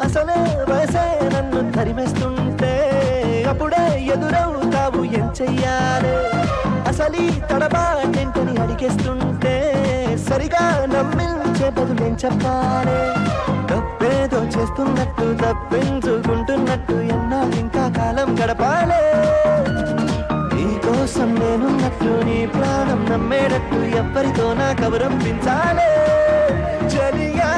అసలే వయసే నన్ను తరిమేస్తుంటే అప్పుడే ఎదురవుతావు ఏం చెయ్యాలి అసలీ తడబాటేంటని అడిగేస్తుంటే సరిగా నమ్మించే బదులేం చెప్పాలి తప్పేదో చేస్తున్నట్టు తప్పించుకుంటున్నట్టు ఎన్నాళ్ళు ఇంకా కాలం గడపాలే నీ కోసం నేనున్నట్టు నీ ప్రాణం నమ్మేటట్టు ఎవ్వరితో నా కబురం పించాలే చలియా